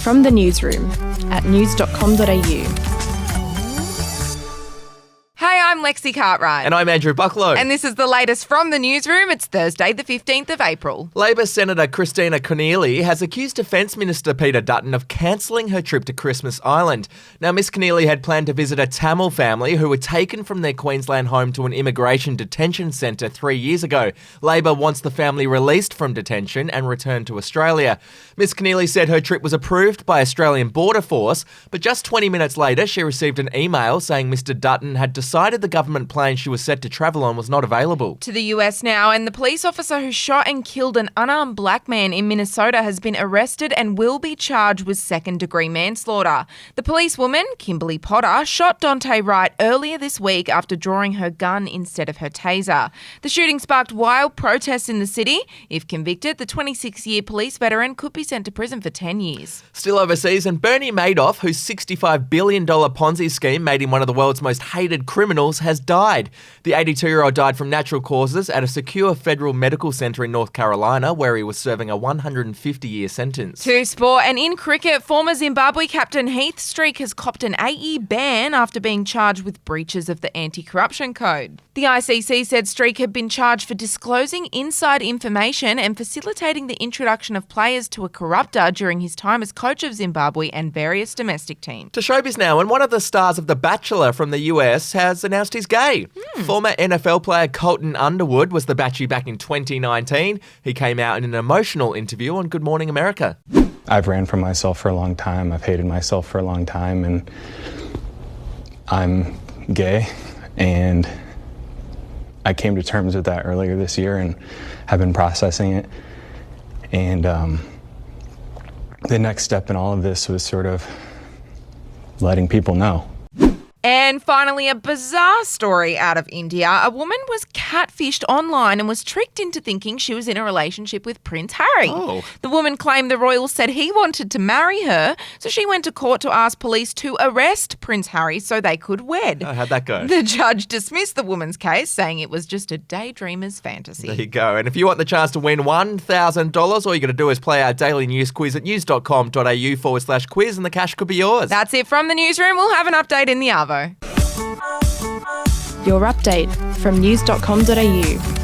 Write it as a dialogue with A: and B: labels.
A: From the newsroom at news.com.au.
B: Hey, I'm Lexi Cartwright.
C: And I'm Andrew Bucklow.
B: And this is the latest from the newsroom. It's Thursday, the 15th of April.
C: Labor Senator Kristina Keneally has accused Defence Minister Peter Dutton of cancelling her trip to Christmas Island. Now, Miss Keneally had planned to visit a Tamil family who were taken from their Queensland home to an immigration detention centre 3 years ago. Labor wants the family released from detention and returned to Australia. Miss Keneally said her trip was approved by Australian Border Force, but just 20 minutes later she received an email saying Mr Dutton had decided the government plane she was set to travel on was not available.
B: To the US now, and the police officer who shot and killed an unarmed black man in Minnesota has been arrested and will be charged with second-degree manslaughter. The policewoman, Kimberly Potter, shot Dante Wright earlier this week after drawing her gun instead of her taser. The shooting sparked wild protests in the city. If convicted, the 26-year police veteran could be sent to prison for 10 years.
C: Still overseas, and Bernie Madoff, whose $65 billion Ponzi scheme made him one of the world's most hated criminals, has died. The 82-year-old died from natural causes at a secure federal medical centre in North Carolina, where he was serving a 150-year sentence.
B: To sport, and in cricket, former Zimbabwe captain Heath Streak has copped an 8-year ban after being charged with breaches of the anti-corruption code. The ICC said Streak had been charged for disclosing inside information and facilitating the introduction of players to a corrupter during his time as coach of Zimbabwe and various domestic teams.
C: To showbiz now, and one of the stars of The Bachelor from the US has announced he's gay. Former NFL player Colton Underwood was the Batchie back in 2019. He came out in an emotional interview on Good Morning America.
D: I've ran from myself for a long time. I've hated myself for a long time, and I'm gay, and I came to terms with that earlier this year and have been processing it. And the next step in all of this was sort of letting people know.
B: And finally, a bizarre story out of India. A woman was catfished online and was tricked into thinking she was in a relationship with Prince Harry.
C: Oh.
B: The woman claimed the royals said he wanted to marry her, so she went to court to ask police to arrest Prince Harry so they could wed.
C: Oh, how'd that go?
B: The judge dismissed the woman's case, saying it was just a daydreamer's fantasy.
C: There you go. And if you want the chance to win $1,000, all you got to do is play our daily news quiz at news.com.au/quiz, and the cash could be yours.
B: That's it from the newsroom. We'll have an update in the Arvo.
A: Your update from news.com.au.